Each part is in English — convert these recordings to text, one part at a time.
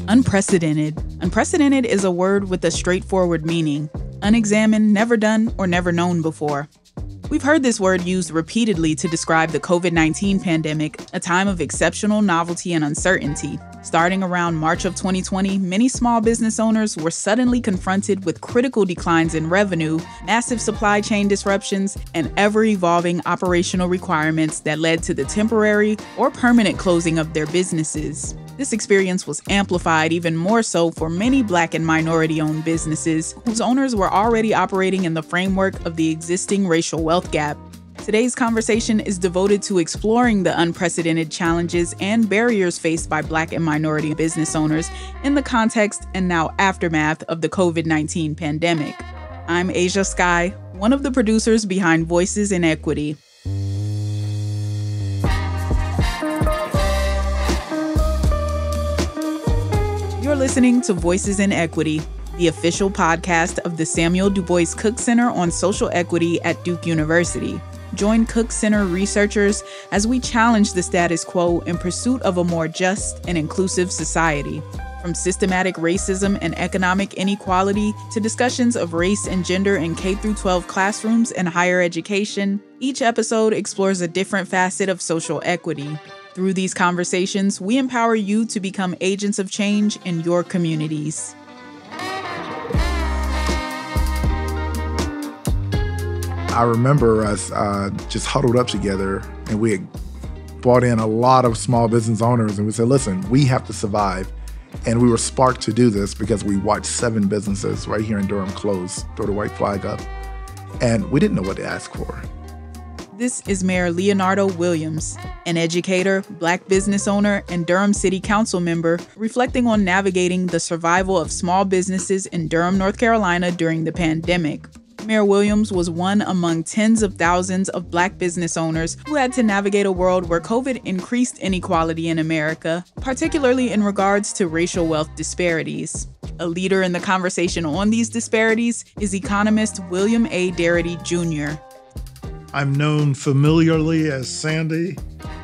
Unprecedented. Unprecedented is a word with a straightforward meaning: unexamined, never done, or never known before. We've heard this word used repeatedly to describe the COVID-19 pandemic, a time of exceptional novelty and uncertainty. Starting around March of 2020, many small business owners were suddenly confronted with critical declines in revenue, massive supply chain disruptions, and ever-evolving operational requirements that led to the temporary or permanent closing of their businesses. This experience was amplified even more so for many Black and minority-owned businesses whose owners were already operating in the framework of the existing racial wealth gap. Today's conversation is devoted to exploring the unprecedented challenges and barriers faced by Black and minority business owners in the context and now aftermath of the COVID-19 pandemic. I'm Asia Sky, one of the producers behind Voices in Equity. You're listening to Voices in Equity, the official podcast of the Samuel Dubois Cook Center on social equity at Duke University. Join Cook Center researchers as we challenge the status quo in pursuit of a more just and inclusive society. From systematic racism and economic inequality to discussions of race and gender in K-12 classrooms and higher education, each episode explores a different facet of social equity. Through these conversations, we empower you to become agents of change in your communities. I remember us just huddled up together, and we had brought in a lot of small business owners, and we said, listen, we have to survive. And we were sparked to do this because we watched 7 businesses right here in Durham close, throw the white flag up, and we didn't know what to ask for. This is Mayor Leonardo Williams, an educator, Black business owner, and Durham City Council member, reflecting on navigating the survival of small businesses in Durham, North Carolina during the pandemic. Mayor Williams was one among tens of thousands of Black business owners who had to navigate a world where COVID increased inequality in America, particularly in regards to racial wealth disparities. A leader in the conversation on these disparities is economist William A. Darity, Jr. I'm known familiarly as Sandy.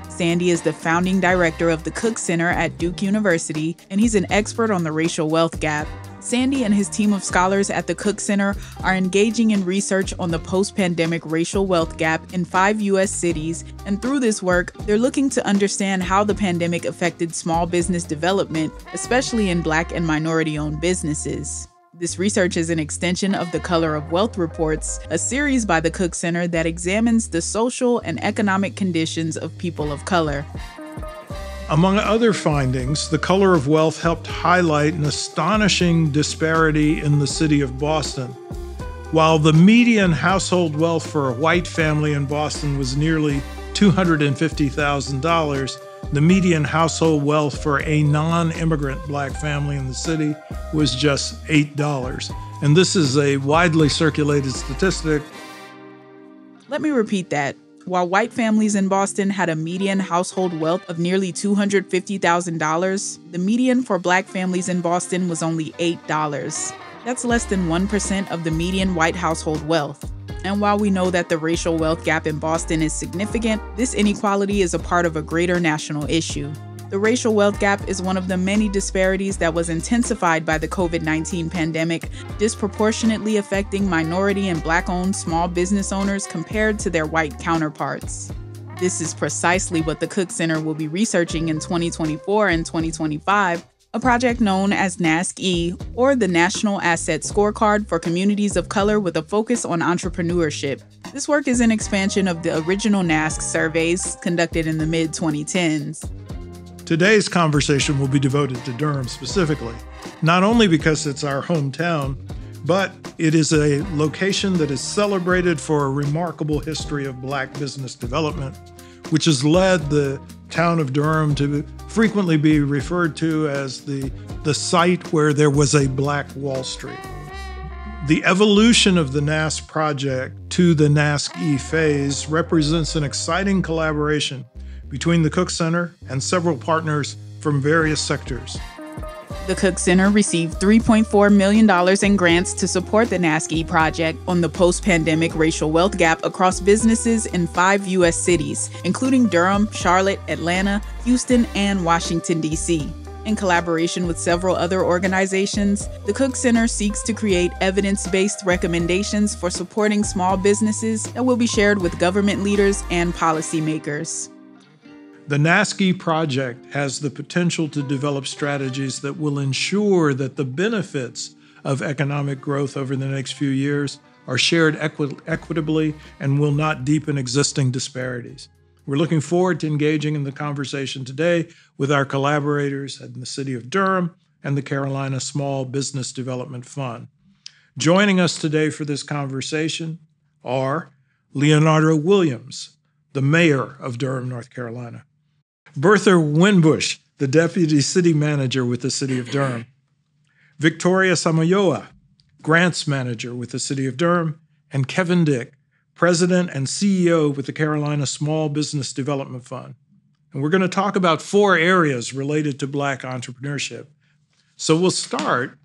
Sandy is the founding director of the Cook Center at Duke University, and he's an expert on the racial wealth gap. Sandy and his team of scholars at the Cook Center are engaging in research on the post-pandemic racial wealth gap in 5 U.S. cities, and through this work, they're looking to understand how the pandemic affected small business development, especially in Black and minority-owned businesses. This research is an extension of the Color of Wealth Reports, a series by the Cook Center that examines the social and economic conditions of people of color. Among other findings, the Color of Wealth helped highlight an astonishing disparity in the city of Boston. While the median household wealth for a white family in Boston was nearly $250,000, the median household wealth for a non-immigrant Black family in the city was just $8. And this is a widely circulated statistic. Let me repeat that. While white families in Boston had a median household wealth of nearly $250,000, the median for Black families in Boston was only $8. That's less than 1% of the median white household wealth. And while we know that the racial wealth gap in Boston is significant, this inequality is a part of a greater national issue. The racial wealth gap is one of the many disparities that was intensified by the COVID-19 pandemic, disproportionately affecting minority and Black-owned small business owners compared to their white counterparts. This is precisely what the Cook Center will be researching in 2024 and 2025, a project known as NASC-E, or the National Asset Scorecard for Communities of Color with a focus on entrepreneurship. This work is an expansion of the original NASC surveys conducted in the mid-2010s. Today's conversation will be devoted to Durham specifically, not only because it's our hometown, but it is a location that is celebrated for a remarkable history of Black business development, which has led the town of Durham to frequently be referred to as the site where there was a Black Wall Street. The evolution of the NASC project to the NASC-E phase represents an exciting collaboration between the Cook Center and several partners from various sectors. The Cook Center received $3.4 million in grants to support the NASC-E project on the post-pandemic racial wealth gap across businesses in 5 U.S. cities, including Durham, Charlotte, Atlanta, Houston, and Washington, D.C. In collaboration with several other organizations, the Cook Center seeks to create evidence-based recommendations for supporting small businesses that will be shared with government leaders and policymakers. The NASCI project has the potential to develop strategies that will ensure that the benefits of economic growth over the next few years are shared equitably and will not deepen existing disparities. We're looking forward to engaging in the conversation today with our collaborators in the City of Durham and the Carolina Small Business Development Fund. Joining us today for this conversation are Leonardo Williams, the Mayor of Durham, North Carolina; Bertha Winbush, the Deputy City Manager with the City of Durham; Victoria Samayoa, Grants Manager with the City of Durham; and Kevin Dick, President and CEO with the Carolina Small Business Development Fund. And we're going to talk about 4 areas related to Black entrepreneurship. So we'll start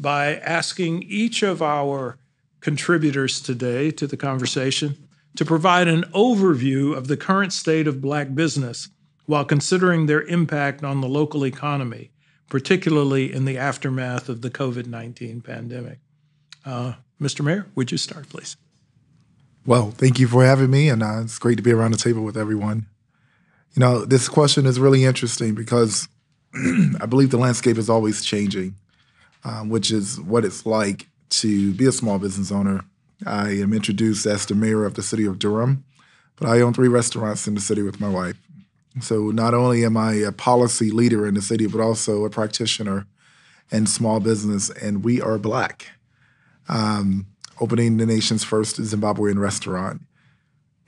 by asking each of our contributors today to the conversation to provide an overview of the current state of Black business while considering their impact on the local economy, particularly in the aftermath of the COVID-19 pandemic. Mr. Mayor, would you start, please? Well, thank you for having me, and it's great to be around the table with everyone. You know, this question is really interesting because I believe the landscape is always changing, which is what it's like to be a small business owner. I am introduced as the mayor of the City of Durham, but I own 3 restaurants in the city with my wife. So not only am I a policy leader in the city, but also a practitioner in small business, and we are Black. Opening the nation's first Zimbabwean restaurant.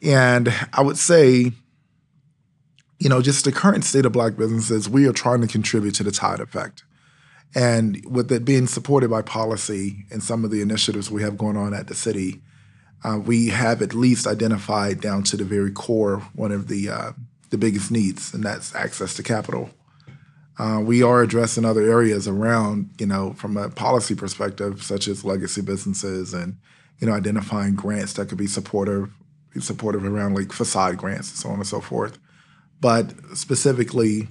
And I would say, you know, just the current state of Black businesses, we are trying to contribute to the tide effect. And with it being supported by policy and some of the initiatives we have going on at the city, we have at least identified down to the very core one of the biggest needs, and that's access to capital. We are addressing other areas around, you know, from a policy perspective, such as legacy businesses and, you know, identifying grants that could be supportive around like facade grants and so on and so forth. But specifically,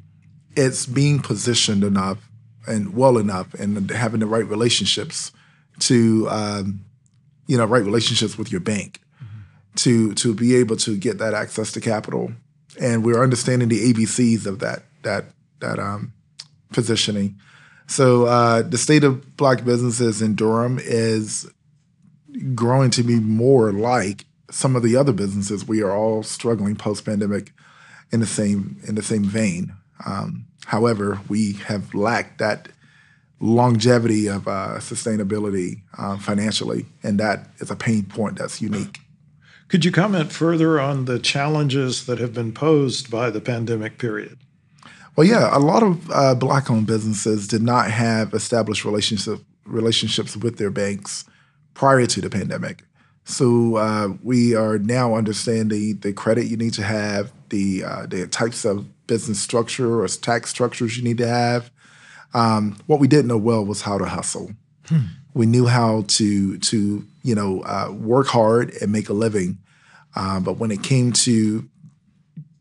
it's being positioned enough and well enough and having the right relationships to, right relationships with your bank to be able to get that access to capital. And we're understanding the ABCs of that positioning. So the state of Black businesses in Durham is growing to be more like some of the other businesses. We are all struggling post-pandemic in the same vein. However, we have lacked that longevity of sustainability financially, and that is a pain point that's unique. Could you comment further on the challenges that have been posed by the pandemic period? Well, yeah, a lot of Black-owned businesses did not have established relationships with their banks prior to the pandemic. So we are now understanding the credit you need to have, the types of business structure or tax structures you need to have. What we didn't know well was how to hustle. We knew how to work hard and make a living. But when it came to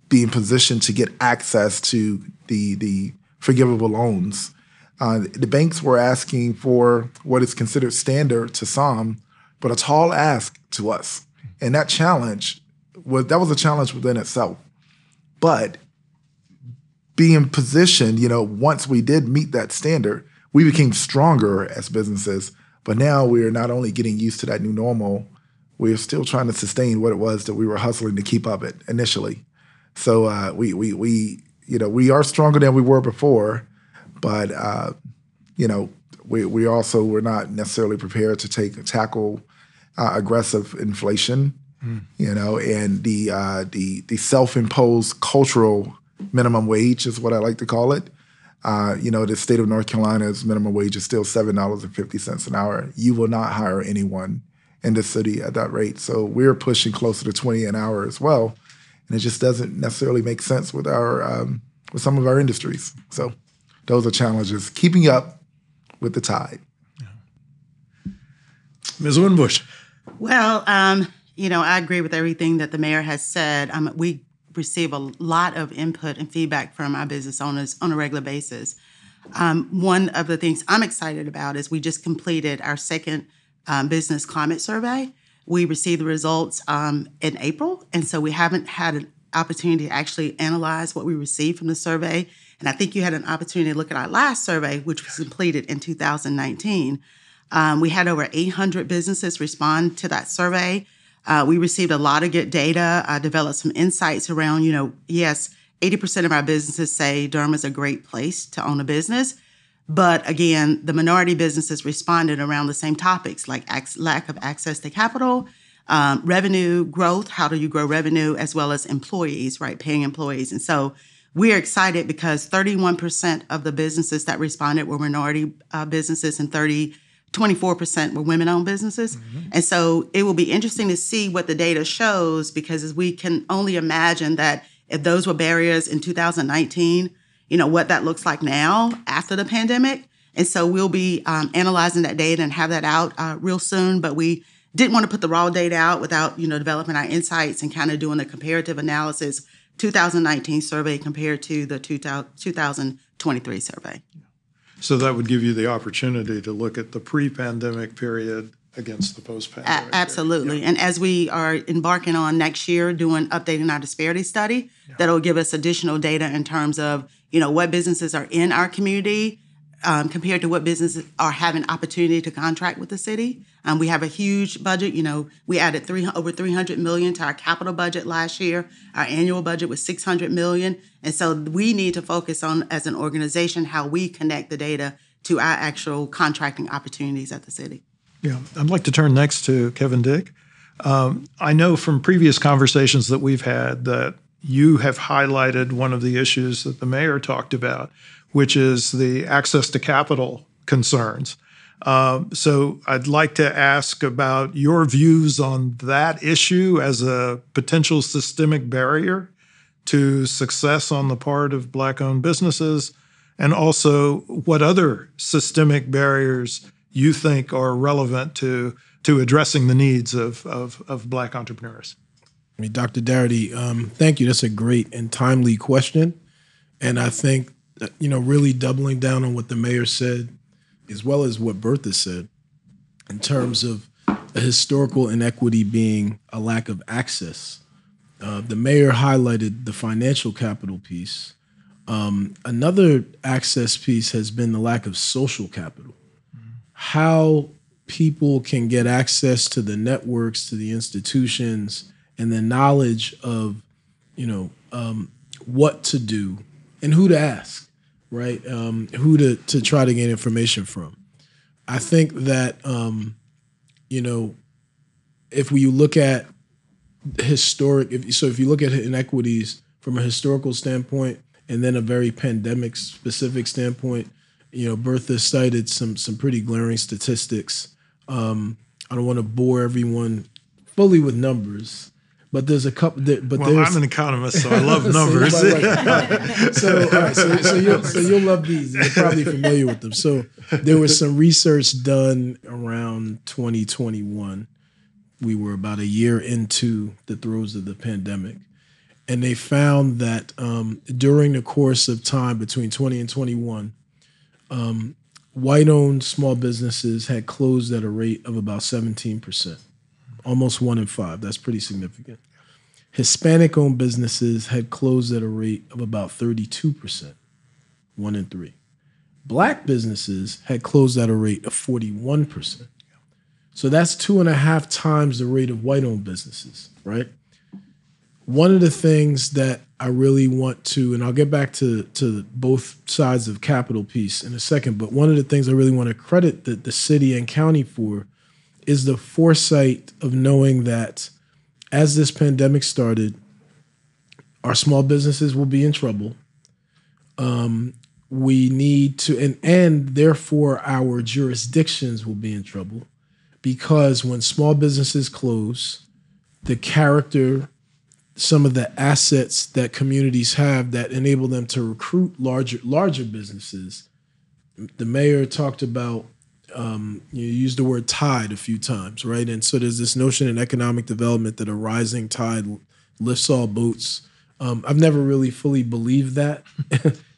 being positioned to get access to the forgivable loans, the banks were asking for what is considered standard to some, but a tall ask to us. And that was a challenge within itself. But being positioned, once we did meet that standard, we became stronger as businesses. But now we are not only getting used to that new normal, we are still trying to sustain what it was that we were hustling to keep up it initially. So we are stronger than we were before, but we also were not necessarily prepared to tackle aggressive inflation, and the self-imposed cultural minimum wage is what I like to call it. The state of North Carolina's minimum wage is still $7.50 an hour. You will not hire anyone in the city at that rate. So we're pushing closer to $20 an hour as well. And it just doesn't necessarily make sense with with some of our industries. So those are challenges, keeping up with the tide. Yeah. Ms. Winbush. Well, I agree with everything that the mayor has said. We receive a lot of input and feedback from our business owners on a regular basis. One of the things I'm excited about is we just completed our second business climate survey. We received the results in April, and so we haven't had an opportunity to actually analyze what we received from the survey. And I think you had an opportunity to look at our last survey, which was completed in 2019. We had over 800 businesses respond to that survey. We received a lot of good data, developed some insights around, yes, 80% of our businesses say Durham is a great place to own a business. But again, the minority businesses responded around the same topics like lack of access to capital, revenue growth, how do you grow revenue, as well as employees, right, paying employees. And so we're excited because 31% of the businesses that responded were minority businesses and 24% were women-owned businesses. Mm-hmm. And so it will be interesting to see what the data shows, because as we can only imagine that if those were barriers in 2019, what that looks like now after the pandemic. And so we'll be analyzing that data and have that out real soon. But we didn't want to put the raw data out without, developing our insights and kind of doing the comparative analysis, 2019 survey compared to the 2023 survey. So that would give you the opportunity to look at the pre-pandemic period against the post-pandemic. Absolutely. Yeah. And as we are embarking on next year, updating our disparity study, that'll give us additional data in terms of, what businesses are in our community compared to what businesses are having opportunity to contract with the city. We have a huge budget. We added over $300 million to our capital budget last year. Our annual budget was $600 million. And so we need to focus on, as an organization, how we connect the data to our actual contracting opportunities at the city. Yeah, I'd like to turn next to Kevin Dick. I know from previous conversations that we've had that you have highlighted one of the issues that the mayor talked about, which is the access to capital concerns. So I'd like to ask about your views on that issue as a potential systemic barrier to success on the part of Black-owned businesses, and also what other systemic barriers you think are relevant to addressing the needs of Black entrepreneurs. I mean, Dr. Darity, thank you. That's a great and timely question. And I think, really doubling down on what the mayor said, as well as what Bertha said, in terms of a historical inequity being a lack of access. The mayor highlighted the financial capital piece. Another access piece has been the lack of social capital. How people can get access to the networks, to the institutions, and the knowledge of, what to do and who to ask, right? Who to try to get information from. I think that, if we look at if you look at inequities from a historical standpoint and then a very pandemic specific standpoint, Bertha cited some pretty glaring statistics. I don't want to bore everyone fully with numbers, but there's a couple. I'm an economist, so I love numbers. So you'll love these. You're probably familiar with them. So there was some research done around 2021. We were about a year into the throes of the pandemic, and they found that during the course of time between 20 and 21, white-owned small businesses had closed at a rate of about 17%, almost 1 in 5. That's pretty significant. Hispanic-owned businesses had closed at a rate of about 32%, 1 in 3. Black businesses had closed at a rate of 41%. So that's 2.5 times the rate of white-owned businesses, right? One of the things that I really want to, and I'll get back to both sides of capital piece in a second, but one of the things I really want to credit the city and county for is the foresight of knowing that as this pandemic started, our small businesses will be in trouble. We need to, and therefore our jurisdictions will be in trouble, because when small businesses close, the character, some of the assets that communities have that enable them to recruit larger businesses. The mayor talked about, you used the word tide a few times, right? And so there's this notion in economic development that a rising tide lifts all boats. I've never really fully believed that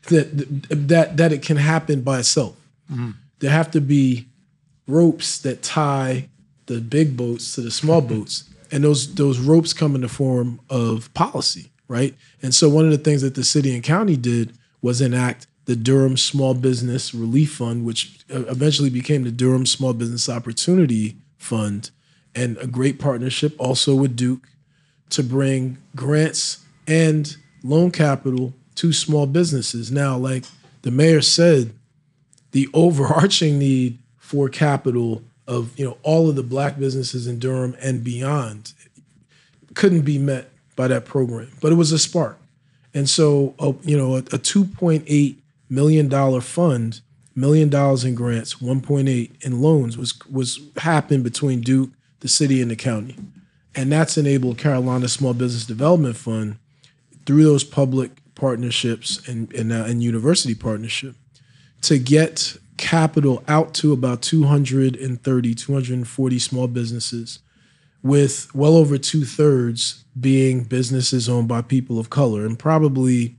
that it can happen by itself. Mm-hmm. There have to be ropes that tie the big boats to the small boats, and those ropes come in the form of policy, right? And so one of the things that the city and county did was enact the Durham Small Business Relief Fund, which eventually became the Durham Small Business Opportunity Fund, and a great partnership also with Duke to bring grants and loan capital to small businesses. Now, like the mayor said, the overarching need for capital of all of the Black businesses in Durham and beyond couldn't be met by that program, but it was a spark. And so, a $2.8 million fund, $1 million in grants, 1.8 in loans was happened between Duke, the city, and the county. And that's enabled Carolina Small Business Development Fund through those public partnerships and university partnership to get capital out to about 240 small businesses, with well over 2/3 being businesses owned by people of color. And probably,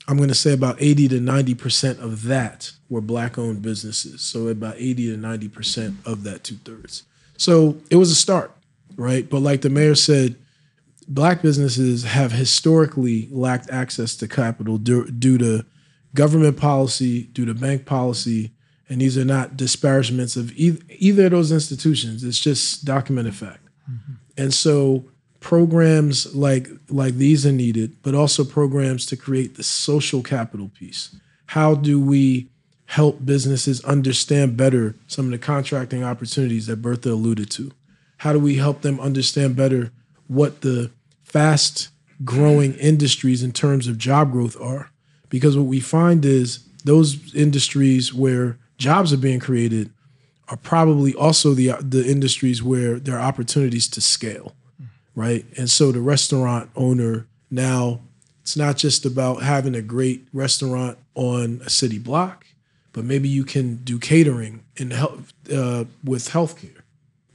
I'm going to say about 80 to 90% of that were Black-owned businesses. So about 80 to 90% of that 2/3. So it was a start, right? But like the mayor said, Black businesses have historically lacked access to capital due to government policy, due to bank policy, and these are not disparagements of either of those institutions. It's just documented fact. Mm-hmm. And so programs like these are needed, but also programs to create the social capital piece. How do we help businesses understand better some of the contracting opportunities that Bertha alluded to? How do we help them understand better what the fast growing industries in terms of job growth are? Because what we find is those industries where jobs are being created are probably also the industries where there are opportunities to scale, right? And so the restaurant owner now, it's not just about having a great restaurant on a city block, but maybe you can do catering and help with healthcare.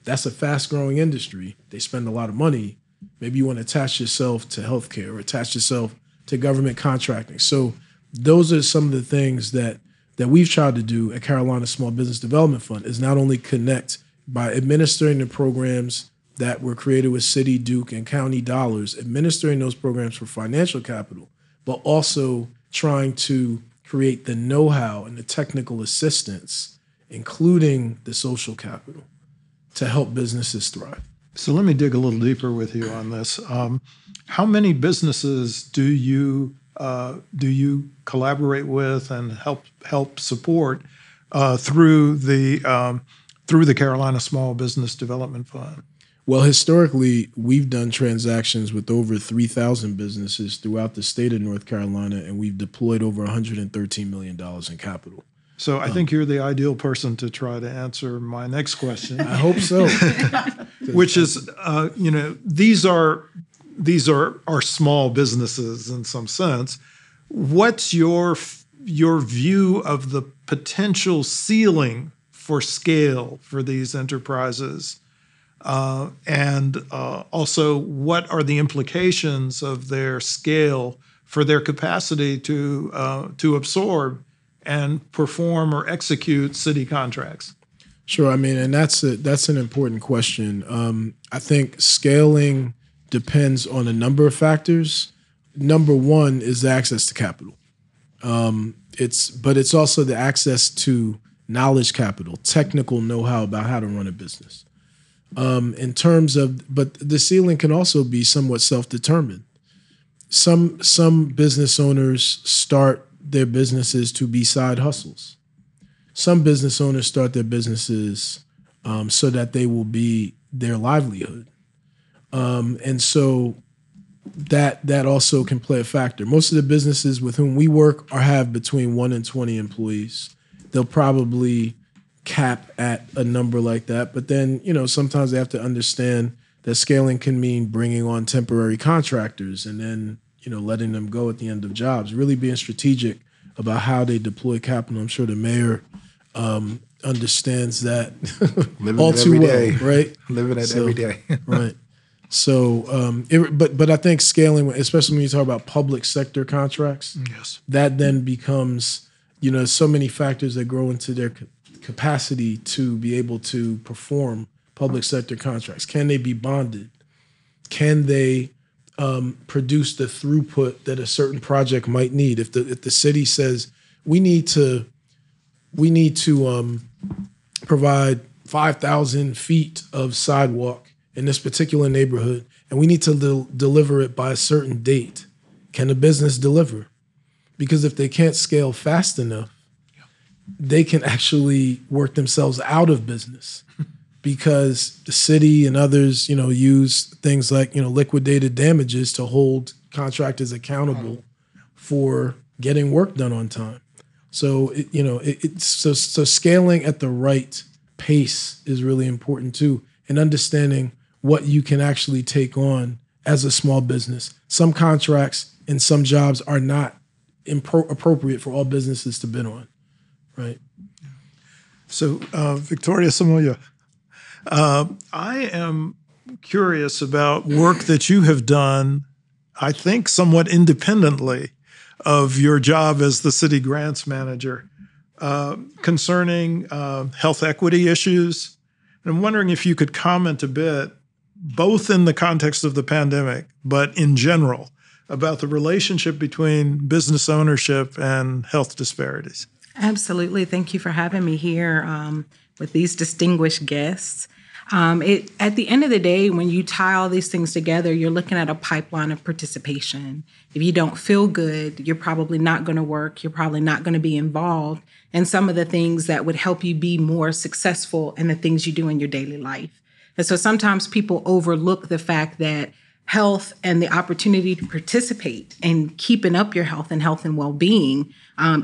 That's a fast-growing industry. They spend a lot of money. Maybe you want to attach yourself to healthcare or attach yourself to government contracting. So those are some of the things that we've tried to do at Carolina Small Business Development Fund, is not only connect by administering the programs that were created with city, Duke, and county dollars, administering those programs for financial capital, but also trying to create the know-how and the technical assistance, including the social capital, to help businesses thrive. So let me dig a little deeper with you on this. How many businesses do you collaborate with and help support through the Carolina Small Business Development Fund? Well, historically, we've done transactions with over 3,000 businesses throughout the state of North Carolina, and we've deployed over $113 million in capital. So I think you're the ideal person to try to answer my next question. I hope so. Which is, these are small businesses in some sense. What's your view of the potential ceiling for scale for these enterprises? And also, what are the implications of their scale for their capacity to absorb and perform or execute city contracts? Sure. I mean, and that's an important question. I think scaling depends on a number of factors. Number one is the access to capital. But it's also the access to knowledge capital, technical know-how about how to run a business. In terms of, but the ceiling can also be somewhat self-determined. Some business owners start their businesses to be side hustles. Some business owners start their businesses so that they will be their livelihood. And so that also can play a factor. Most of the businesses with whom we work have between 1 and 20 employees. They'll probably cap at a number like that. But then, sometimes they have to understand that scaling can mean bringing on temporary contractors and then, letting them go at the end of jobs, really being strategic about how they deploy capital. I'm sure the mayor understands that all too well, right? Living it every day. Right. So, but I think scaling, especially when you talk about public sector contracts, Yes. that then becomes, so many factors that grow into their capacity to be able to perform public sector contracts. Can they be bonded? Can they produce the throughput that a certain project might need? If the city says we need to provide 5,000 feet of sidewalk in this particular neighborhood, and we need to deliver it by a certain date, can the business deliver? Because if they can't scale fast enough, they can actually work themselves out of business because the city and others, use things like, liquidated damages to hold contractors accountable for getting work done on time. So, so scaling at the right pace is really important too, and understanding what you can actually take on as a small business. Some contracts and some jobs are not appropriate for all businesses to bid on, right? So, Victoria Samayoa, I am curious about work that you have done, I think somewhat independently of your job as the city grants manager, concerning health equity issues. And I'm wondering if you could comment a bit, both in the context of the pandemic, but in general, about the relationship between business ownership and health disparities. Absolutely. Thank you for having me here with these distinguished guests. At the end of the day, when you tie all these things together, you're looking at a pipeline of participation. If you don't feel good, you're probably not going to work. You're probably not going to be involved in some of the things that would help you be more successful in the things you do in your daily life. And so sometimes people overlook the fact that health and the opportunity to participate in keeping up your health and well-being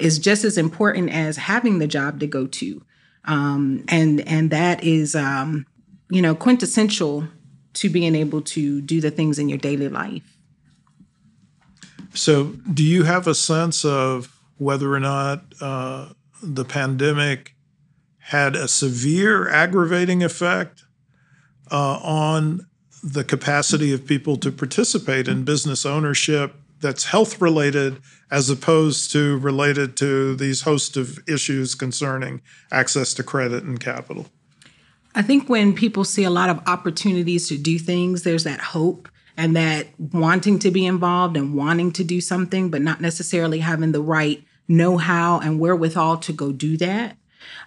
is just as important as having the job to go to. And that is, quintessential to being able to do the things in your daily life. So do you have a sense of whether or not the pandemic had a severe aggravating effect on the capacity of people to participate in business ownership that's health related as opposed to related to these host of issues concerning access to credit and capital? I think when people see a lot of opportunities to do things, there's that hope and that wanting to be involved and wanting to do something, but not necessarily having the right know-how and wherewithal to go do that.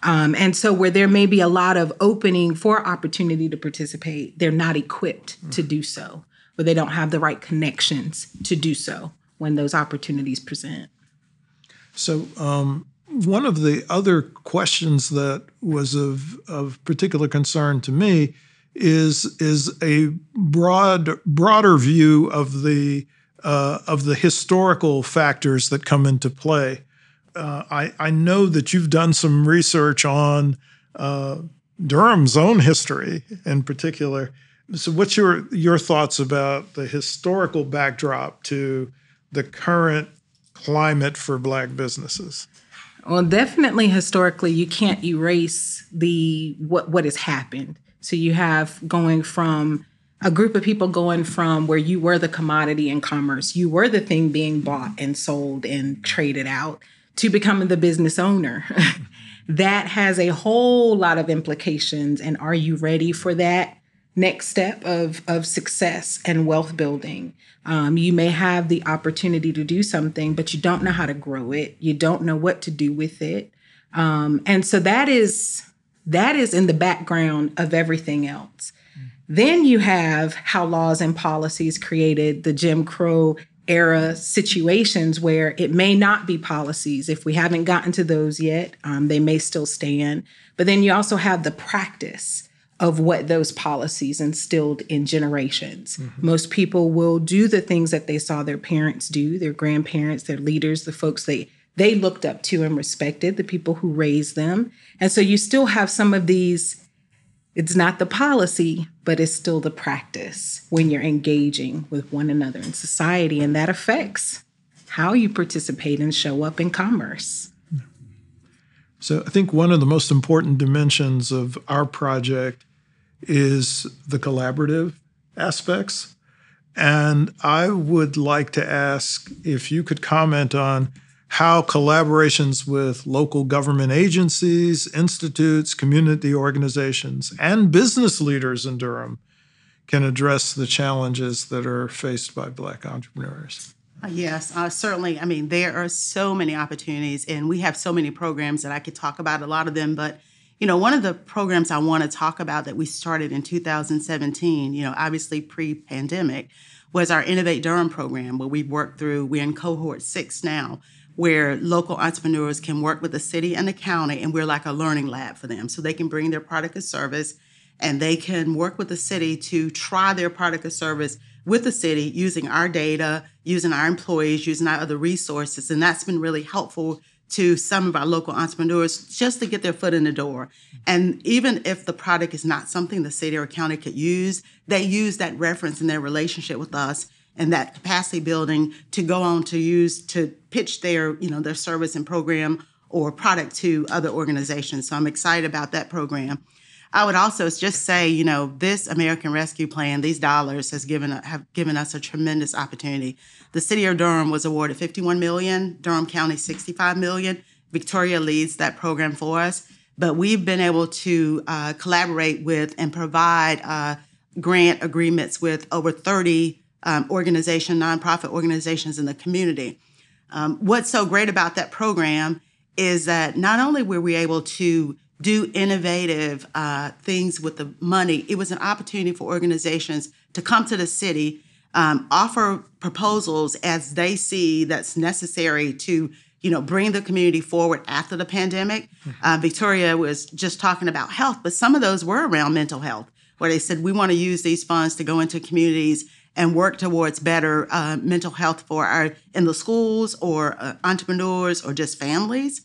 And so where there may be a lot of opening for opportunity to participate, they're not equipped to do so, or they don't have the right connections to do so when those opportunities present. So one of the other questions that was of particular concern to me is a broader view of the historical factors that come into play. I know that you've done some research on Durham's own history in particular. So what's your thoughts about the historical backdrop to the current climate for Black businesses? Well, definitely historically, you can't erase what has happened. So you have going from a group of people going from where you were the commodity in commerce, you were the thing being bought and sold and traded out, to becoming the business owner. That has a whole lot of implications. And are you ready for that next step of success and wealth building? You may have the opportunity to do something, but you don't know how to grow it. You don't know what to do with it. And so that is in the background of everything else. Then you have how laws and policies created the Jim Crow era situations where it may not be policies. If we haven't gotten to those yet, they may still stand. But then you also have the practice of what those policies instilled in generations. Mm-hmm. Most people will do the things that they saw their parents do, their grandparents, their leaders, the folks they looked up to and respected, the people who raised them. And so you still have some of these. It's not the policy, but it's still the practice when you're engaging with one another in society. And that affects how you participate and show up in commerce. So I think one of the most important dimensions of our project is the collaborative aspects. And I would like to ask if you could comment on how collaborations with local government agencies, institutes, community organizations, and business leaders in Durham can address the challenges that are faced by Black entrepreneurs. Yes, certainly. I mean, there are so many opportunities, and we have so many programs that I could talk about a lot of them. But, one of the programs I want to talk about that we started in 2017, obviously pre-pandemic, was our Innovate Durham program, where we're in cohort 6 now, where local entrepreneurs can work with the city and the county, and we're like a learning lab for them. So they can bring their product or service, and they can work with the city to try their product or service with the city using our data, using our employees, using our other resources. And that's been really helpful to some of our local entrepreneurs just to get their foot in the door. And even if the product is not something the city or county could use, they use that reference in their relationship with us and that capacity building to go on to use to pitch their service and program or product to other organizations. So I'm excited about that program. I would also just say, this American Rescue Plan, these dollars have given us a tremendous opportunity. The city of Durham was awarded $51 million, Durham County $65 million. Victoria leads that program for us. But we've been able to collaborate with and provide grant agreements with over 30 nonprofit organizations in the community. What's so great about that program is that not only were we able to do innovative things with the money, it was an opportunity for organizations to come to the city, offer proposals as they see that's necessary to, bring the community forward after the pandemic. Victoria was just talking about health, but some of those were around mental health, where they said, we want to use these funds to go into communities and work towards better mental health in the schools or entrepreneurs or just families.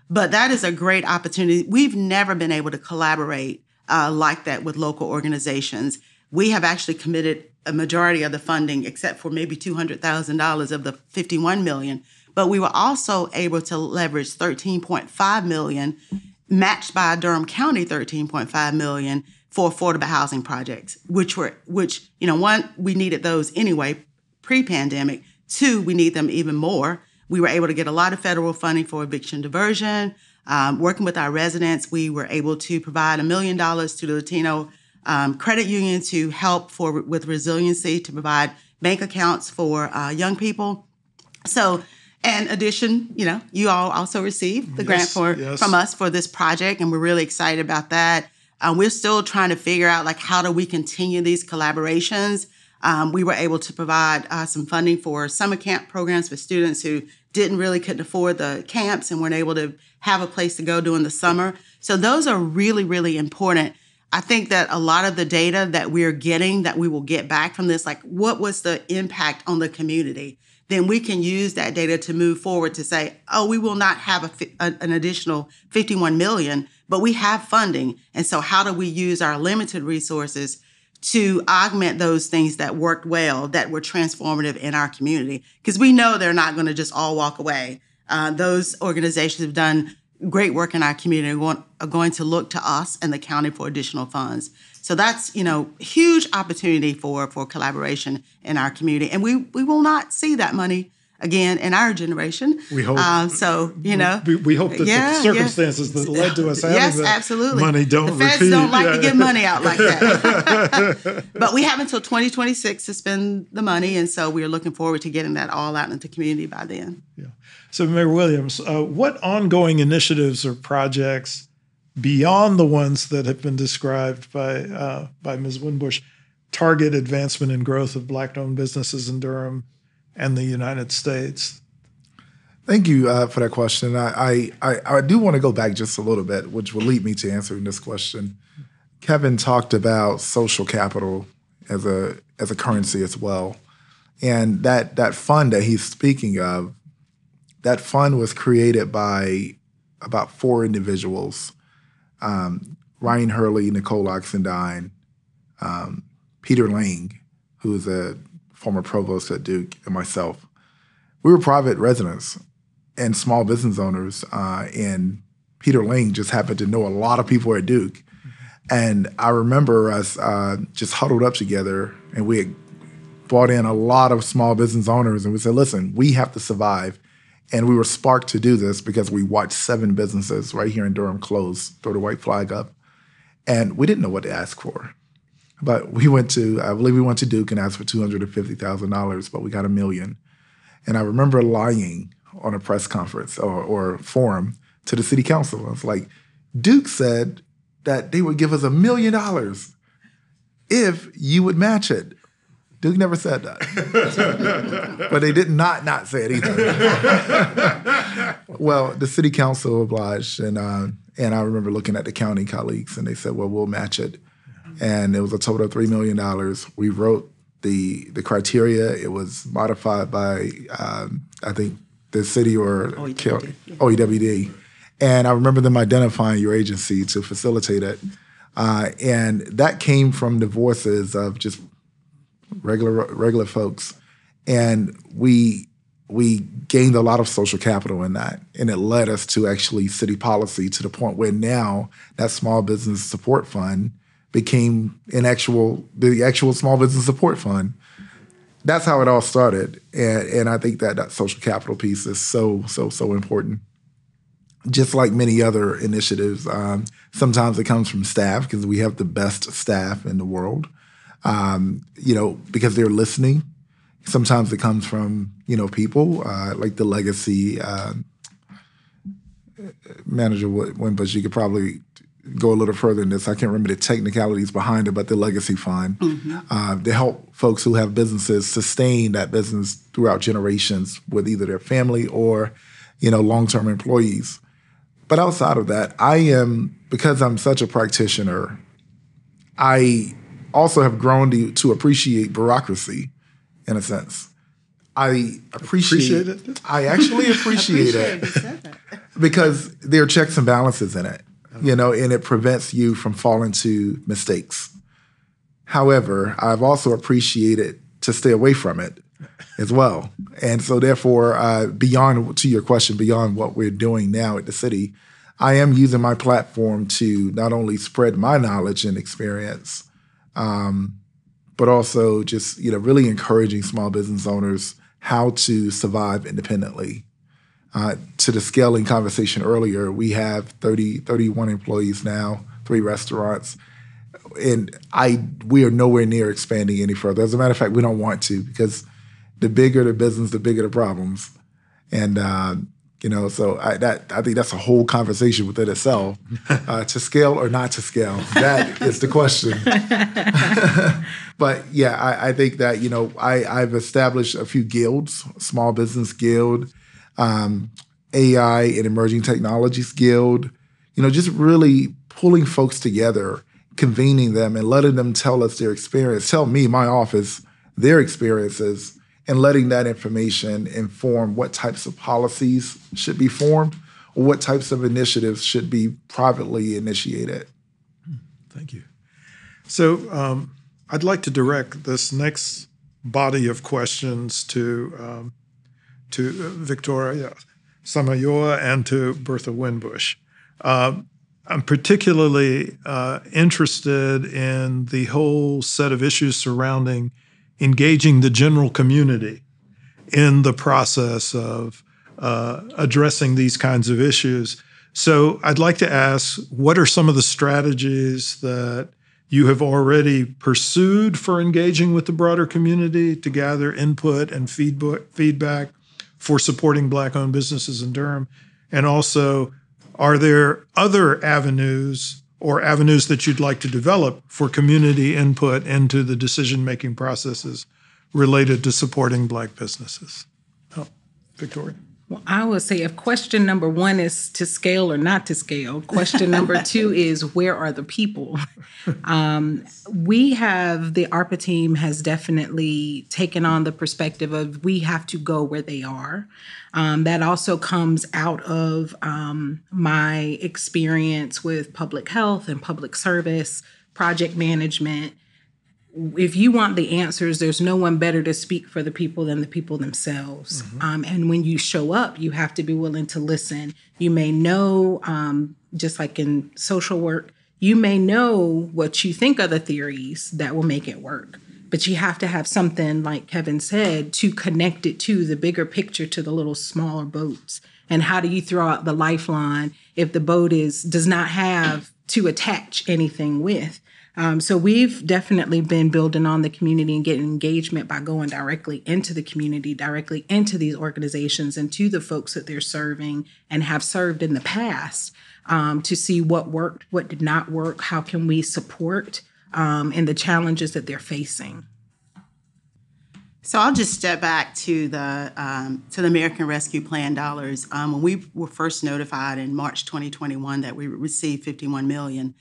But that is a great opportunity. We've never been able to collaborate like that with local organizations. We have actually committed a majority of the funding, except for maybe $200,000 of the $51 million. But we were also able to leverage $13.5 million, matched by Durham County $13.5 million for affordable housing projects, which one, we needed those anyway pre-pandemic. 2, we need them even more. We were able to get a lot of federal funding for eviction diversion. Working with our residents, we were able to provide $1 million to the Latino credit union to help with resiliency, to provide bank accounts for young people. So, in addition, you all also received the grant from us for this project, and we're really excited about that. We're still trying to figure out how do we continue these collaborations. We were able to provide some funding for summer camp programs for students who couldn't afford the camps and weren't able to have a place to go during the summer. So those are really, really important. I think that a lot of the data that we're getting, that we will get back from this, what was the impact on the community? Then we can use that data to move forward to say, we will not have an additional $51 million, but we have funding. And so how do we use our limited resources to augment those things that worked well, that were transformative in our community? Because we know they're not going to just all walk away. Those organizations have done great work in our community and are going to look to us and the county for additional funds. So that's, huge opportunity for collaboration in our community. And we will not see that money again in our generation. We hope. We hope that the circumstances that led to us having absolutely. Money don't repeat. The feds don't like to give money out like that. But we have until 2026 to spend the money, and so we're looking forward to getting that all out into the community by then. Yeah. So, Mayor Williams, what ongoing initiatives or projects beyond the ones that have been described by Ms. Winbush target advancement and growth of Black-owned businesses in Durham and the United States? Thank you for that question. I do want to go back just a little bit, which will lead me to answering this question. Kevin talked about social capital as a currency as well. And that fund that he's speaking of, that fund was created by about 4 individuals, Ryan Hurley, Nicole Oxendine, Peter Lang, who is a former provost at Duke, and myself. We were private residents and small business owners, and Peter Lang just happened to know a lot of people at Duke. And I remember us just huddled up together, and we had brought in a lot of small business owners, and we said, listen, we have to survive. And we were sparked to do this because we watched 7 businesses right here in Durham close, throw the white flag up. And we didn't know what to ask for. But I believe we went to Duke and asked for $250,000, but we got $1 million. And I remember lying on a press conference or forum to the city council. I was like, Duke said that they would give us $1 million if you would match it. Duke never said that. But they did not say it either. Well, the city council obliged, and I remember looking at the county colleagues, and they said, well, we'll match it. And it was a total of $3 million. We wrote the criteria. It was modified by, I think, the city or OEWD. And I remember them identifying your agency to facilitate it. And that came from the voices of just regular folks. And we gained a lot of social capital in that. And it led us to actually city policy to the point where now that small business support fund became the actual small business support fund. That's how it all started. And I think that social capital piece is so important. Just like many other initiatives, sometimes it comes from staff because we have the best staff in the world, because they're listening. Sometimes it comes from, people like the legacy manager Winbush. You could probably go a little further in this. I can't remember the technicalities behind it, but the legacy fund to help folks who have businesses sustain that business throughout generations with either their family or, long-term employees. But outside of that, because I'm such a practitioner, I also have grown to appreciate bureaucracy in a sense. I appreciate it. I actually appreciate it because there are checks and balances in it. And it prevents you from falling to mistakes. However, I've also appreciated to stay away from it as well. And so therefore, beyond what we're doing now at the city, I am using my platform to not only spread my knowledge and experience, but also just, really encouraging small business owners how to survive independently. To the scaling conversation earlier, we have 31 employees now, 3 restaurants, and we are nowhere near expanding any further. As a matter of fact, we don't want to because the bigger the business, the bigger the problems. And, so I think that's a whole conversation within itself. To scale or not to scale, that is the question. But yeah, I think that, I've established a few guilds, Small Business Guild, AI and Emerging Technologies Guild, just really pulling folks together, convening them and letting them tell us their experience, tell me, my office, their experiences, and letting that information inform what types of policies should be formed or what types of initiatives should be privately initiated. Thank you. So I'd like to direct this next body of questions to Victoria Samayoa and to Bertha Winbush. I'm particularly interested in the whole set of issues surrounding engaging the general community in the process of addressing these kinds of issues. So I'd like to ask, what are some of the strategies that you have already pursued for engaging with the broader community to gather input and feedback for supporting Black-owned businesses in Durham? And also, are there other avenues or avenues that you'd like to develop for community input into the decision-making processes related to supporting Black businesses? Oh, Victoria. Well, I would say if question number 1 is to scale or not to scale, question number 2 is where are the people? The ARPA team has definitely taken on the perspective of we have to go where they are. That also comes out of my experience with public health and public service, project management. If you want the answers, there's no one better to speak for the people than the people themselves. Mm-hmm. And when you show up, you have to be willing to listen. You may know, just like in social work, You may know what you think are the theories that will make it work, but you have to have something, like Kevin said, to connect it to the bigger picture, to the little smaller boats. And how do you throw out the lifeline if the boat does not have to attach anything with? So we've definitely been building on the community and getting engagement by going directly into the community, directly into these organizations and to the folks that they're serving and have served in the past, to see what worked, what did not work, how can we support in the challenges that they're facing. So I'll just step back to the American Rescue Plan dollars. When we were first notified in March 2021 that we received $51 million,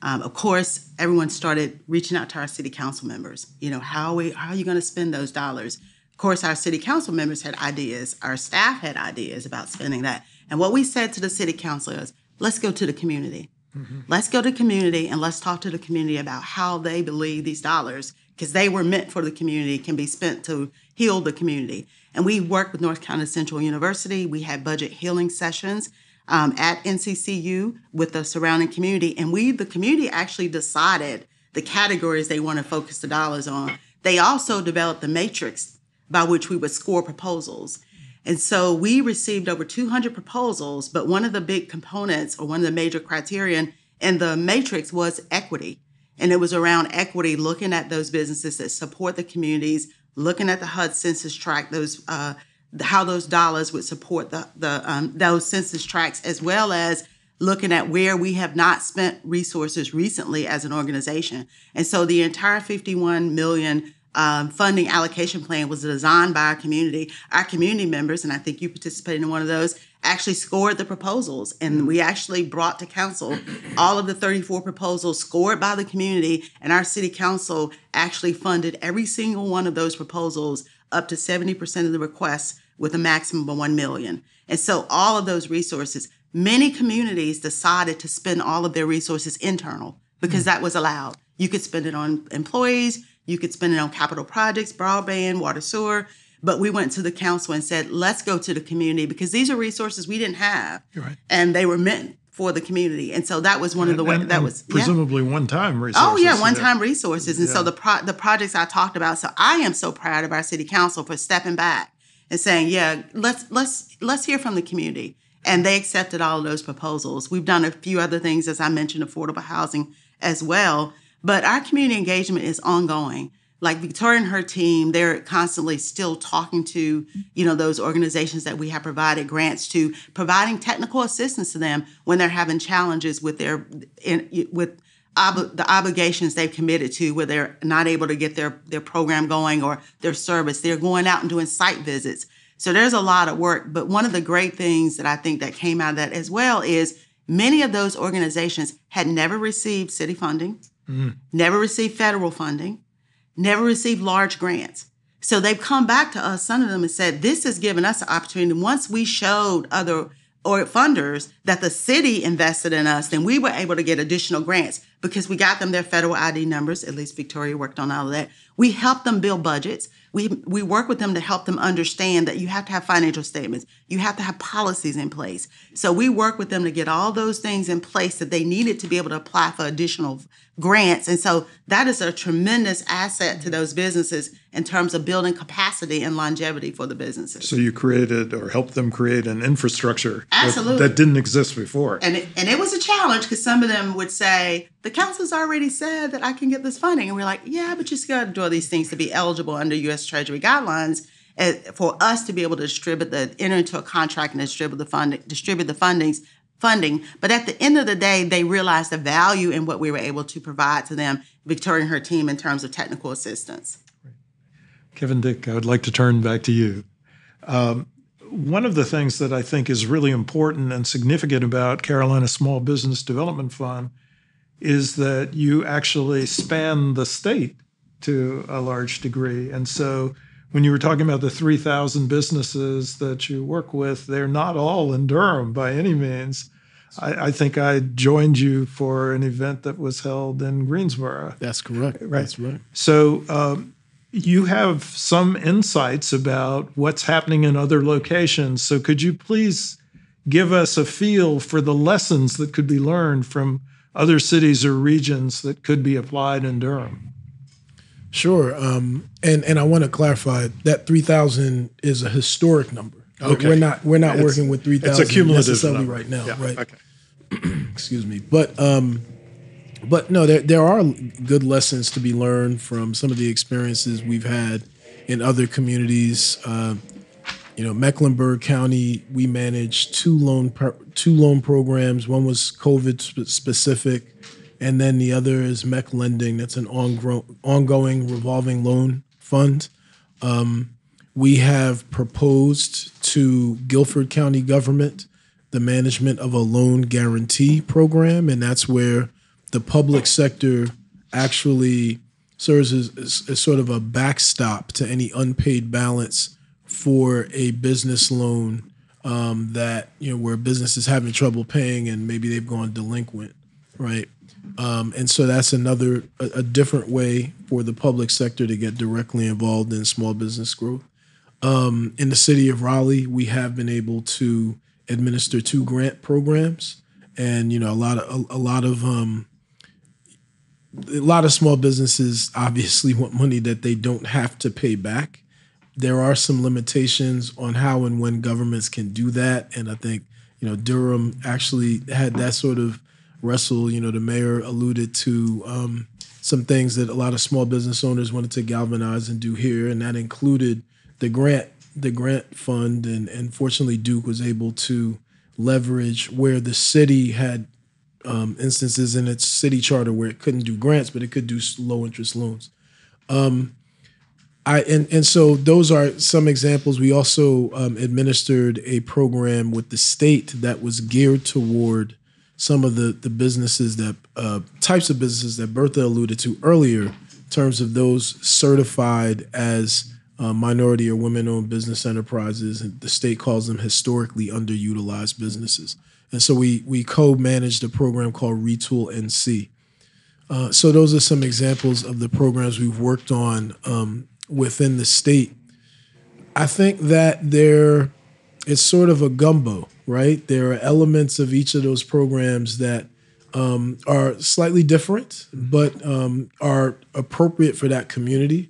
of course, everyone started reaching out to our city council members. How are you going to spend those dollars? Of course, our city council members had ideas. Our staff had ideas about spending that. And what we said to the city council is, let's go to the community. Mm-hmm. Let's go to the community and let's talk to the community about how they believe these dollars, because they were meant for the community, can be spent to heal the community. And we worked with North Carolina Central University. We had budget healing sessions at NCCU with the surrounding community. And the community actually decided the categories they want to focus the dollars on. They also developed the matrix by which we would score proposals. And so we received over 200 proposals, but one of the big components, or one of the major criterion in the matrix, was equity. And it was around equity, looking at those businesses that support the communities, looking at the HUD census tract, how those dollars would support those census tracts, as well as looking at where we have not spent resources recently as an organization. And so the entire $51 million funding allocation plan was designed by our community. Our community members, and I think you participated in one of those, actually scored the proposals. And we actually brought to council all of the 34 proposals scored by the community. And our city council actually funded every single one of those proposals up to 70% of the requests with a maximum of $1 million. And so all of those resources, many communities decided to spend all of their resources internal because that was allowed. You could spend it on employees, you could spend it on capital projects, broadband, water, sewer. But we went to the council and said, let's go to the community, because these are resources we didn't have. Right. And they were meant for the community. And so that was one of the ways that was presumably one-time resources. Oh, yeah, one-time resources. And so the projects I talked about. So I am so proud of our city council for stepping back and saying, yeah, let's hear from the community. And they accepted all of those proposals. We've done a few other things, as I mentioned, affordable housing as well. But our community engagement is ongoing. Like Victoria and her team, they're constantly still talking to, those organizations that we have provided grants to, providing technical assistance to them when they're having challenges with the obligations they've committed to, where they're not able to get their program going or their service. They're going out and doing site visits. So there's a lot of work. But one of the great things that I think that came out of that as well is many of those organizations had never received city funding, never received federal funding, never received large grants. So they've come back to us, some of them, and said, this has given us an opportunity. Once we showed other funders that the city invested in us, then we were able to get additional grants because we got them their federal ID numbers. At least Victoria worked on all of that. We helped them build budgets. We work with them to help them understand that you have to have financial statements. You have to have policies in place. So we work with them to get all those things in place that they needed to be able to apply for additional grants. And so that is a tremendous asset to those businesses in terms of building capacity and longevity for the businesses. So you created or helped them create an infrastructure Absolutely. that didn't exist before. And it was a challenge because some of them would say, the council's already said that I can get this funding. And we're like, yeah, but you still got to do all these things to be eligible under U.S. Treasury guidelines for us to be able to enter into a contract and distribute the funding. But at the end of the day, they realized the value in what we were able to provide to them, Victoria and her team, in terms of technical assistance. Kevin Dick, I would like to turn back to you. One of the things that I think is really important and significant about Carolina Small Business Development Fund is that you actually span the state to a large degree. And so when you were talking about the 3,000 businesses that you work with, they're not all in Durham by any means. I think I joined you for an event that was held in Greensboro. That's correct. Right. That's right. So you have some insights about what's happening in other locations. So could you please give us a feel for the lessons that could be learned from other cities or regions that could be applied in Durham? Sure. And I want to clarify that 3,000 is a historic number. Okay. We're not working with 3,000 necessarily number. right now, Yeah, right? Okay. Excuse me. But no, there are good lessons to be learned from some of the experiences we've had in other communities. Mecklenburg County, we managed two loan programs. One was COVID specific, and then the other is Mech Lending. That's an ongoing revolving loan fund. We have proposed to Guilford County government the management of a loan guarantee program, and that's where the public sector actually serves as sort of a backstop to any unpaid balance for a business loan that, where a business is having trouble paying and maybe they've gone delinquent, right? And so that's a different way for the public sector to get directly involved in small business growth. In the city of Raleigh, we have been able to administer 2 grant programs, and a lot of small businesses obviously want money that they don't have to pay back. There are some limitations on how and when governments can do that, and I think Durham actually had that sort of wrestle. The mayor alluded to some things that a lot of small business owners wanted to galvanize and do here, and that included the grant fund, and fortunately Duke was able to leverage where the city had instances in its city charter where it couldn't do grants, but it could do low interest loans. So those are some examples. We also administered a program with the state that was geared toward some of the businesses that types of businesses that Bertha alluded to earlier, in terms of those certified as minority or women-owned business enterprises, and the state calls them historically underutilized businesses. And so we co-managed a program called Retool NC. So those are some examples of the programs we've worked on within the state. I think that it's sort of a gumbo, right? There are elements of each of those programs that are slightly different, but are appropriate for that community.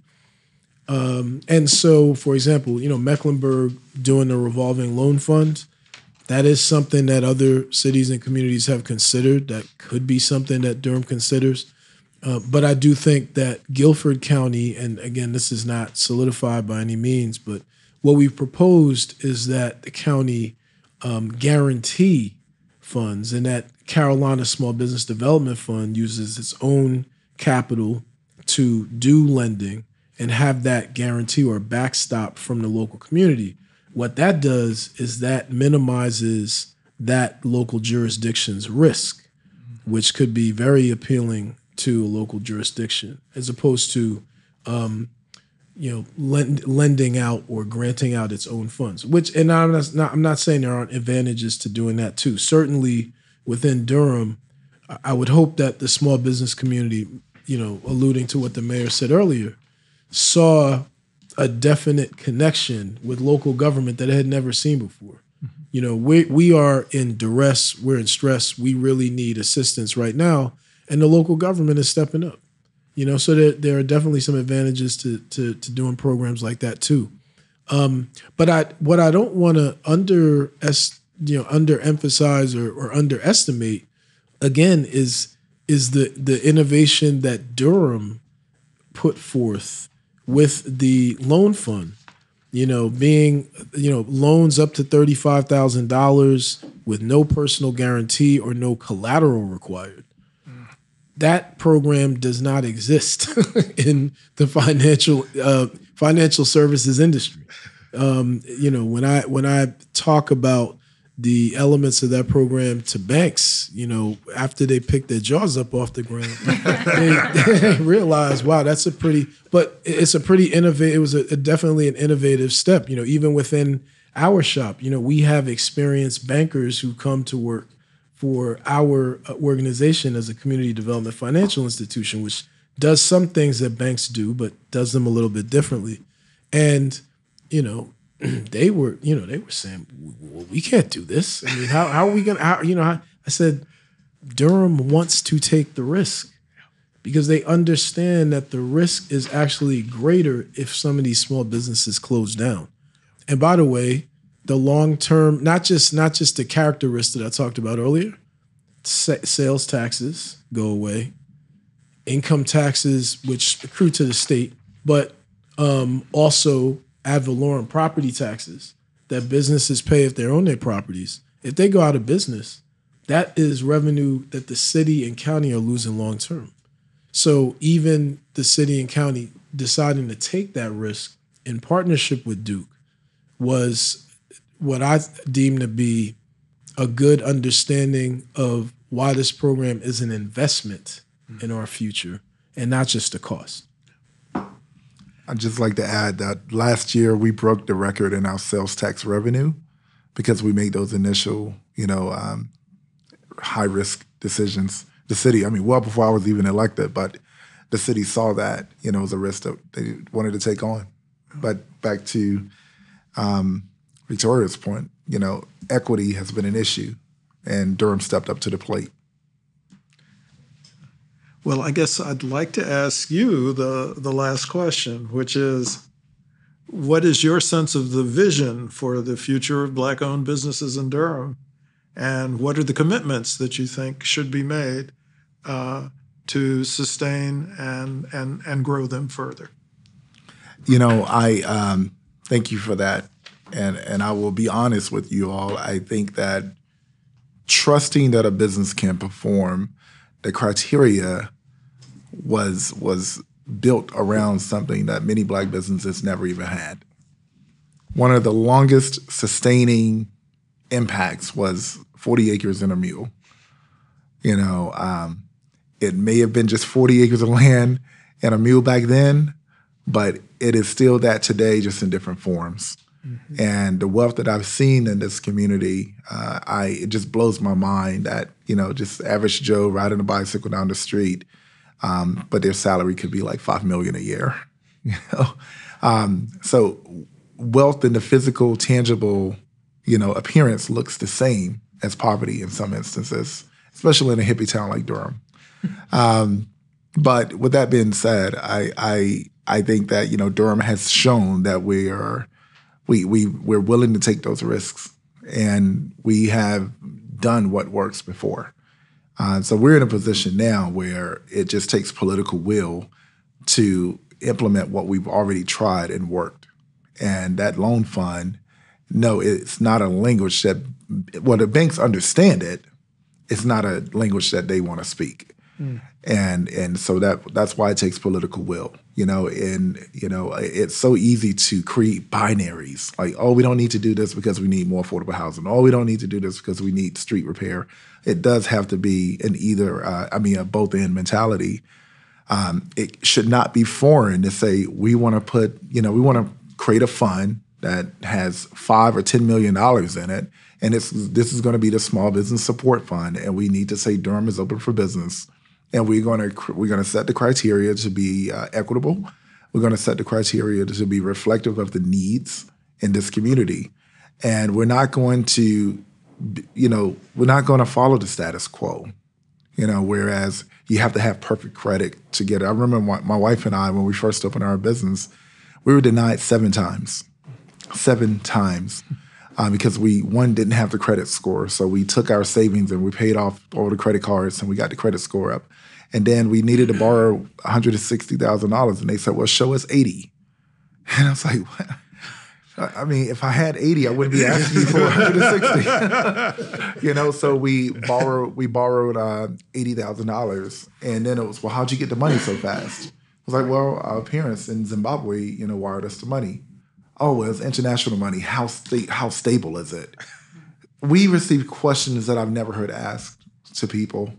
And so, for example, Mecklenburg doing the revolving loan fund, that is something that other cities and communities have considered. That could be something that Durham considers. But I do think that Guilford County, and again, this is not solidified by any means, but what we've proposed is that the county guarantee funds, and that Carolina Small Business Development Fund uses its own capital to do lending and have that guarantee or backstop from the local community. What that does is that minimizes that local jurisdiction's risk, which could be very appealing to a local jurisdiction, as opposed to lending out or granting out its own funds. And I'm not saying there aren't advantages to doing that too. Certainly within Durham, I would hope that the small business community, alluding to what the mayor said earlier, saw a definite connection with local government that it had never seen before. We are in duress, we're in stress, we really need assistance right now, and the local government is stepping up. So there are definitely some advantages to doing programs like that too. But what I don't want to underemphasize or underestimate, again, is the innovation that Durham put forth with the loan fund, being, loans up to $35,000 with no personal guarantee or no collateral required. That program does not exist in the financial services industry. When I talk about the elements of that program to banks, after they pick their jaws up off the ground, they realize, wow, it's a pretty innovative. It was definitely an innovative step. Even within our shop, we have experienced bankers who come to work for our organization as a community development financial institution, which does some things that banks do, but does them a little bit differently. And, they were saying, well, we can't do this. I mean, how are we going to, I said, Durham wants to take the risk because they understand that the risk is actually greater if some of these small businesses close down. And by the way, the long-term, not just the character risk that I talked about earlier, sales taxes go away, income taxes, which accrue to the state, but also ad valorem property taxes that businesses pay if they own their properties. If they go out of business, that is revenue that the city and county are losing long term. So even the city and county deciding to take that risk in partnership with Duke was what I deem to be a good understanding of why this program is an investment in our future and not just a cost. I'd just like to add that last year we broke the record in our sales tax revenue because we made those initial, high-risk decisions. The city, well before I was even elected, but the city saw that, as a risk that they wanted to take on. But back to Victoria's point, equity has been an issue, and Durham stepped up to the plate. Well, I guess I'd like to ask you the last question, which is, what is your sense of the vision for the future of Black-owned businesses in Durham? And what are the commitments that you think should be made to sustain and grow them further? I thank you for that. And I will be honest with you all. I think that trusting that a business can perform, the criteria was built around something that many Black businesses never even had. One of the longest sustaining impacts was 40 acres and a mule. It may have been just 40 acres of land and a mule back then, but it is still that today, just in different forms. Mm-hmm. And the wealth that I've seen in this community, it just blows my mind that, just average Joe riding a bicycle down the street, but their salary could be like $5 million a year. So wealth in the physical, tangible, appearance looks the same as poverty in some instances, especially in a hippie town like Durham. But with that being said, I think that Durham has shown that we're willing to take those risks, and we have done what works before. So we're in a position now where it just takes political will to implement what we've already tried and worked. And that loan fund, no, it's not a language that, the banks understand it. It's not a language that they want to speak. Mm. And so that's why it takes political will, it's so easy to create binaries. Like, oh, we don't need to do this because we need more affordable housing. Oh, we don't need to do this because we need street repair. It does have to be an a both-end mentality. It should not be foreign to say we want to create a fund that has $5 or $10 million in it, and this is going to be the small business support fund, and we need to say Durham is open for business, and we're going to set the criteria to be equitable. We're going to set the criteria to be reflective of the needs in this community, and we're not going to follow the status quo. Whereas you have to have perfect credit to get it. I remember my wife and I, when we first opened our business, we were denied 7 times. 7 times. Because we didn't have the credit score. So we took our savings and we paid off all the credit cards and we got the credit score up. And then we needed to borrow $160,000. And they said, well, show us 80. And I was like, what? If I had 80, I wouldn't be asking you for 160. So we borrowed $80,000. And then it was, well, how'd you get the money so fast? I was like, well, our parents in Zimbabwe, wired us the money. Oh, well, it's international money. How stable is it? We received questions that I've never heard asked to people.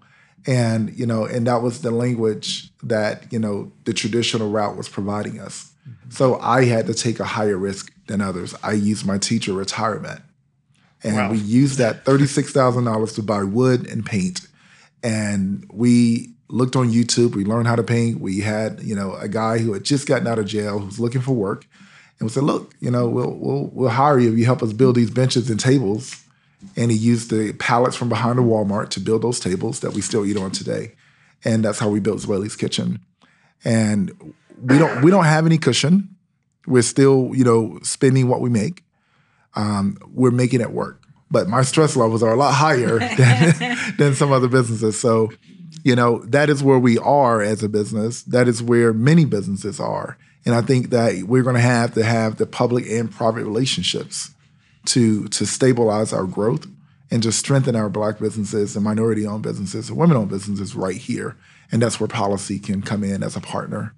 And, and that was the language that, the traditional route was providing us. Mm-hmm. So I had to take a higher risk than others. I used my teacher retirement. And we used that $36,000 to buy wood and paint. And we looked on YouTube. We learned how to paint. We had, a guy who had just gotten out of jail who was looking for work. And we said, look, we'll hire you if you help us build these benches and tables. And he used the pallets from behind the Walmart to build those tables that we still eat on today. And that's how we built Zweli's Kitchen. And we don't have any cushion. We're still, spending what we make. We're making it work. But my stress levels are a lot higher than some other businesses. So, that is where we are as a business. That is where many businesses are. And I think that we're going to have the public and private relationships to stabilize our growth and just strengthen our Black businesses and minority-owned businesses and women-owned businesses right here. And that's where policy can come in as a partner.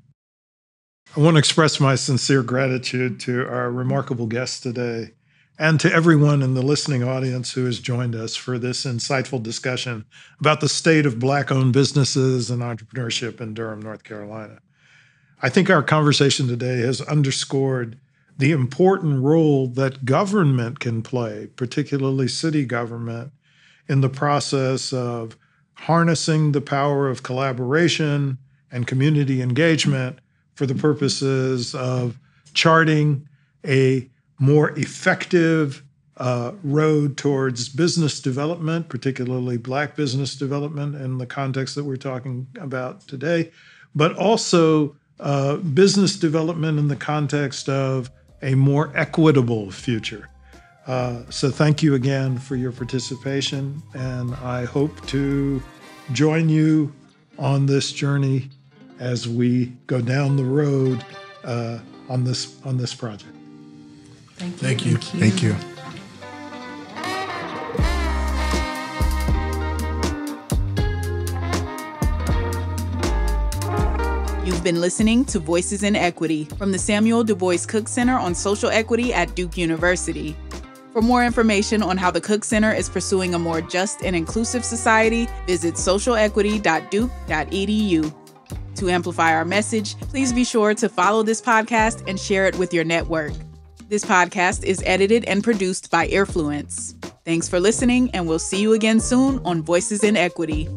I want to express my sincere gratitude to our remarkable guests today and to everyone in the listening audience who has joined us for this insightful discussion about the state of Black-owned businesses and entrepreneurship in Durham, North Carolina. I think our conversation today has underscored the important role that government can play, particularly city government, in the process of harnessing the power of collaboration and community engagement for the purposes of charting a more effective road towards business development, particularly Black business development in the context that we're talking about today, but also business development in the context of a more equitable future. So thank you again for your participation, and I hope to join you on this journey as we go down the road on this project. Thank you. Thank you. You've been listening to Voices in Equity from the Samuel Dubois Cook Center on Social Equity at Duke University. For more information on how the Cook Center is pursuing a more just and inclusive society, visit socialequity.duke.edu. To amplify our message, please be sure to follow this podcast and share it with your network. This podcast is edited and produced by Earfluence. Thanks for listening, and we'll see you again soon on Voices in Equity.